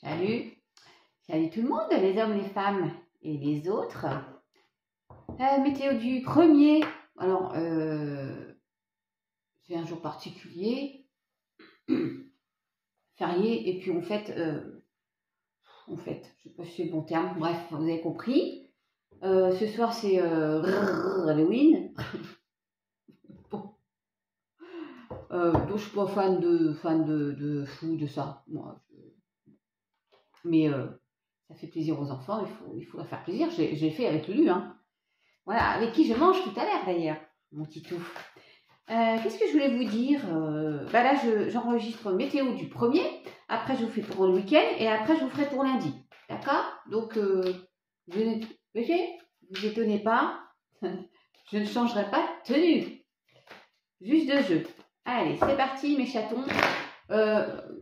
Salut, salut tout le monde, les hommes, les femmes et les autres. Météo du 1er. Alors, c'est un jour particulier, férié, et puis on fête, je sais pas si c'est le bon terme, bref, vous avez compris. Ce soir, c'est Halloween. Bon. Donc, je suis pas fan de fou, de ça. Moi, mais ça fait plaisir aux enfants, il faut leur faire plaisir. J'ai fait avec Lulu, hein. Voilà, avec qui je mange tout à l'heure d'ailleurs, mon titou. Qu'est-ce que je voulais vous dire? Là, j'enregistre météo du 1er, après je vous fais pour le week-end, et après je vous ferai pour lundi. D'accord? Donc, vous étonnez pas, je ne changerai pas de tenue. Juste de jeu. Allez, c'est parti mes chatons.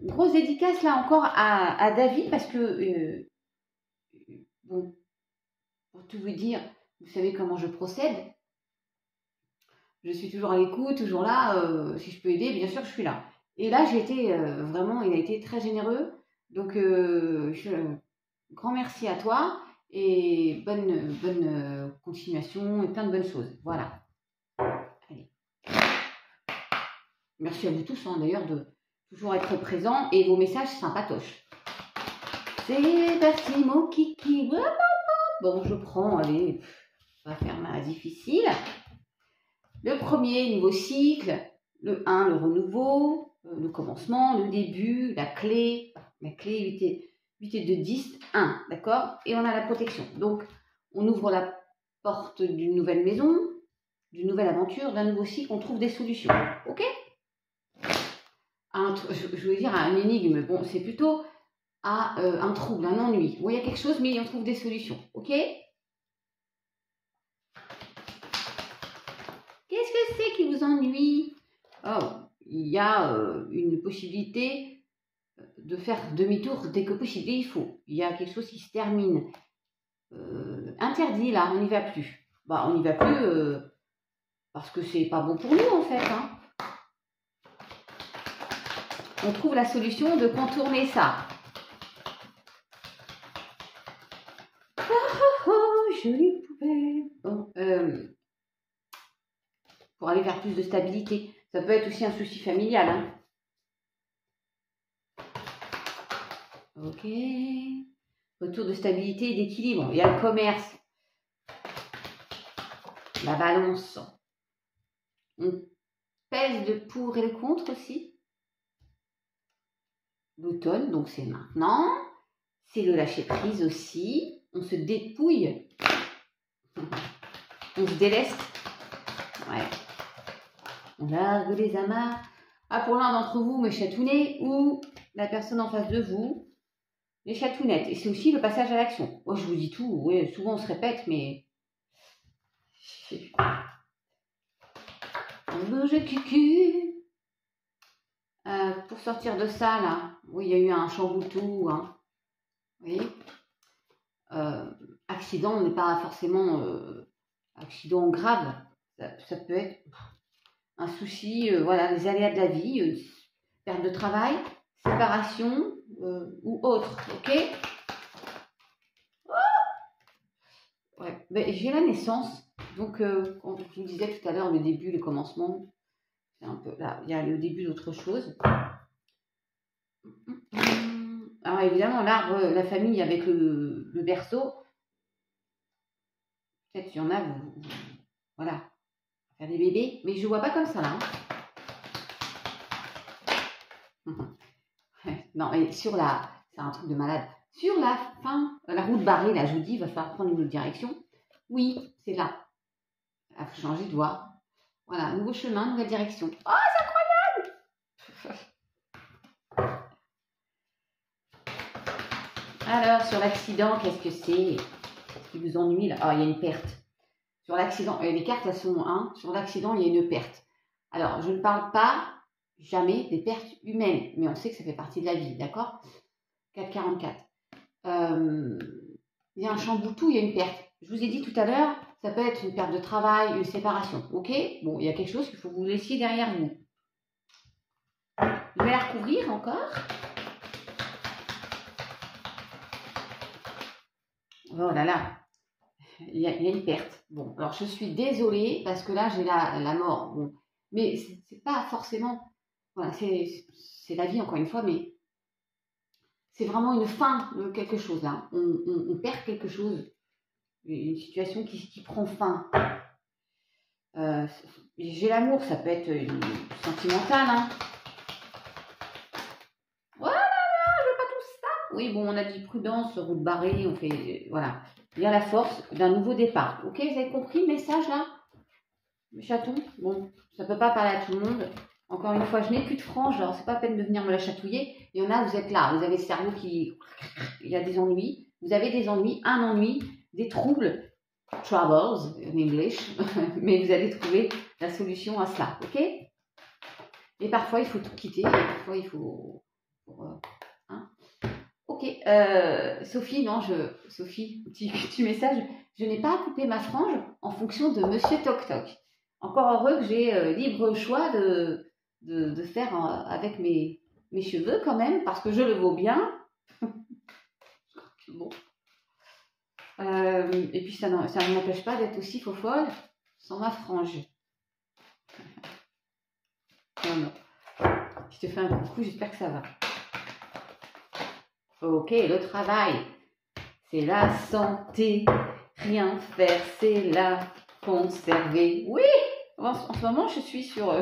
Grosse dédicace là encore à David, parce que, bon, pour tout vous dire, vous savez comment je procède. Je suis toujours à l'écoute, toujours là. Si je peux aider, bien sûr, je suis là. Et là, j'ai été vraiment, il a été très généreux. Donc, grand merci à toi et bonne continuation et plein de bonnes choses. Voilà. Allez. Merci à vous tous, hein, d'ailleurs, de toujours être présents et vos messages sympatoches. C'est parti, mon kiki. Bon, je prends, allez, on va faire ma difficile. Le premier, nouveau cycle. Le 1, le renouveau. Le commencement, le début, la clé. La clé 8 et 2, 10, 1. D'accord? Et on a la protection. Donc, on ouvre la porte d'une nouvelle maison, d'une nouvelle aventure, d'un nouveau cycle. On trouve des solutions. Ok? Je voulais dire un énigme. Bon, c'est plutôt à un trouble, un ennui. Bon, il y a quelque chose, mais on trouve des solutions. Ok? Qu'est-ce que c'est qui vous ennuie? Oh, il y a une possibilité de faire demi-tour dès que possible. Il faut. Il y a quelque chose qui se termine. Interdit, là, on n'y va plus. Bah, on n'y va plus parce que c'est pas bon pour nous, en fait. Hein. On trouve la solution de contourner ça. Oh, jolie poupée. Bon, pour aller vers plus de stabilité. Ça peut être aussi un souci familial. Hein. Ok. Retour de stabilité et d'équilibre. Il y a le commerce. La balance. On pèse le pour et le contre aussi. L'automne, donc c'est maintenant. C'est le lâcher prise aussi. On se dépouille. On se déleste. Ouais. On largue les amarres. Ah, pour l'un d'entre vous, mes chatounets, ou la personne en face de vous, les chatounettes. Et c'est aussi le passage à l'action. Oh, je vous dis tout. Ouais, souvent on se répète, mais... Bouge cucu. Pour sortir de ça, là, oui, il y a eu un chamboutou. Hein. Vous voyez, accident n'est pas forcément accident grave. Ça peut être un souci, voilà, les aléas de la vie, perte de travail, séparation ou autre, ok? Oh ouais, ben, j'ai la naissance, donc quand je vous disais tout à l'heure le début, le commencement, c'est un peu là, il y a le début d'autre chose. Alors évidemment, l'arbre, la famille avec le berceau, peut-être qu'il y en a, voilà, faire des bébés, mais je ne vois pas comme ça là. Hein. Non, et sur la, c'est un truc de malade. Sur la fin, la route barrée, là, je vous dis, il va falloir prendre une autre direction. Oui, c'est là. Il faut changer de voie. Voilà, nouveau chemin, nouvelle direction. Oh, c'est incroyable! Alors, sur l'accident, qu'est-ce que c'est? Ce qui vous ennuie là? Ah, il y a une perte. Sur l'accident, les cartes, elles sont 1. Sur l'accident, il y a une perte. Alors, je ne parle pas jamais des pertes humaines, mais on sait que ça fait partie de la vie, d'accord? 4,44. Il y a un chamboutou, il y a une perte. Je vous ai dit tout à l'heure, ça peut être une perte de travail, une séparation, ok? Bon, il y a quelque chose qu'il faut que vous laissiez derrière vous. Je vais la recouvrir encore. Oh là là, il y a une perte. Bon, alors je suis désolée parce que là j'ai la mort. Bon, mais c'est pas forcément. Voilà, c'est la vie encore une fois, mais c'est vraiment une fin de quelque chose là. On perd quelque chose, une situation qui prend fin. J'ai l'amour, ça peut être sentimental, hein. Voilà, je veux pas tout ça. Oui, bon, on a dit prudence, route barrée, on fait, voilà. Il y a la force d'un nouveau départ. Ok, vous avez compris le message là, mes chatons? Bon, ça peut pas parler à tout le monde. Encore une fois, je n'ai plus de frange, alors c'est pas la peine de venir me la chatouiller. Il y en a, vous êtes là, vous avez le cerveau qui, il y a des ennuis. Vous avez des ennuis, un ennui, des troubles. Troubles en English, mais vous allez trouver la solution à cela, ok? Et parfois il faut tout quitter, parfois il faut hein? Ok, Sophie, non, Sophie, petit message, je n'ai pas coupé ma frange en fonction de Monsieur Toc Toc. Encore heureux que j'ai libre choix de faire avec mes cheveux quand même, parce que je le vaux bien. Bon. Et puis ça ne m'empêche pas d'être aussi fofolle sans ma frange. Non, non. Je te fais un coucou, j'espère que ça va. Ok, le travail, c'est la santé. Rien faire, c'est la conserver. Oui, en ce moment, je suis sur...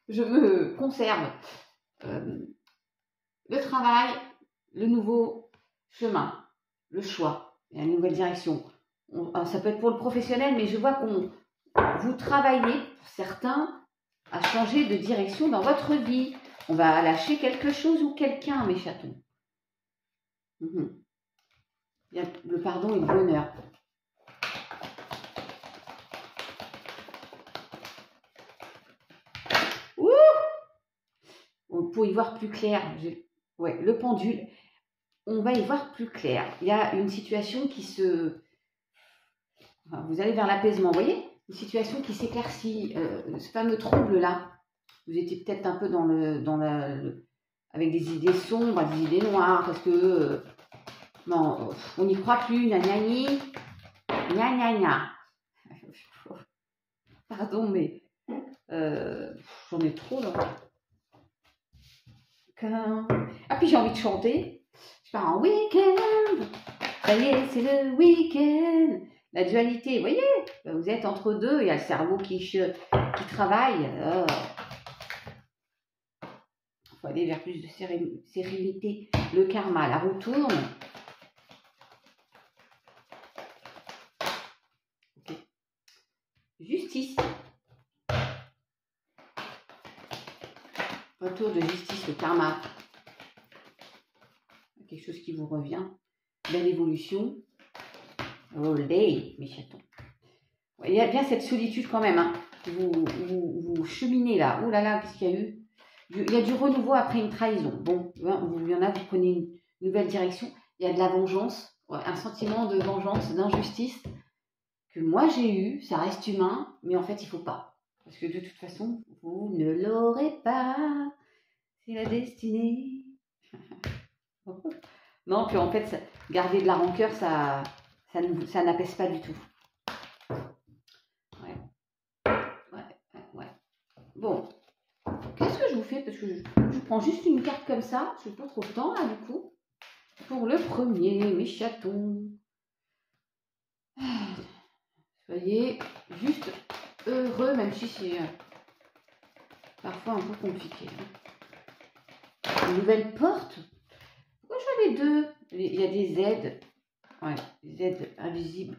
je me conserve. Le travail, le nouveau chemin, le choix, la nouvelle direction. Ça peut être pour le professionnel, mais je vois qu'on vous travaillez, pour certains, à changer de direction dans votre vie. On va lâcher quelque chose ou quelqu'un, mes chatons. Il y a le pardon et le bonheur. Ouh, pour y voir plus clair, ouais, le pendule, on va y voir plus clair. Il y a une situation qui se... Enfin, vous allez vers l'apaisement, vous voyez? Une situation qui s'éclaircit, ce fameux trouble-là. Vous étiez peut-être un peu avec des idées sombres, des idées noires, parce que non, on n'y croit plus, gna gna gna, gna gna gna. Pardon, mais j'en ai trop là. Ah, puis j'ai envie de chanter. Je pars en week-end. Ça y est, c'est le week-end. La dualité, vous voyez, vous êtes entre deux, il y a le cerveau qui travaille. Il faut aller vers plus de sérénité. Le karma, la roue tourne. Okay. Justice. Retour de justice, le karma. Quelque chose qui vous revient. Belle évolution. All day, mes chatons. Il y a bien cette solitude quand même. Hein. Vous cheminez là. Oh là là, qu'est-ce qu'il y a eu? Il y a du renouveau après une trahison. Bon, il y en a, vous prenez une nouvelle direction. Il y a de la vengeance, un sentiment de vengeance, d'injustice que moi j'ai eu. Ça reste humain, mais en fait, il ne faut pas. Parce que de toute façon, vous ne l'aurez pas. C'est la destinée. Non, puis en fait, garder de la rancœur, ça n'apaise pas du tout. Ouais. Bon, qu'est-ce que je vous fais? Parce que je prends juste une carte comme ça. Je n'ai pas trop de temps là, du coup. Pour le premier, mes chatons. Soyez juste heureux, même si c'est parfois un peu compliqué. Une nouvelle porte. Pourquoi je fais les deux? Il y a des aides. Ouais, des aides invisibles.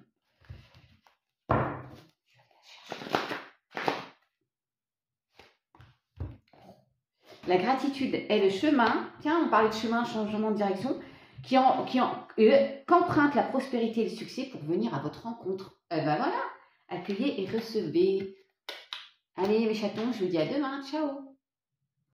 La gratitude est le chemin. Tiens, on parlait de chemin, changement de direction, qu'emprunte la prospérité et le succès pour venir à votre rencontre. Et ben voilà, accueillez et recevez. Allez mes chatons, je vous dis à demain. Ciao.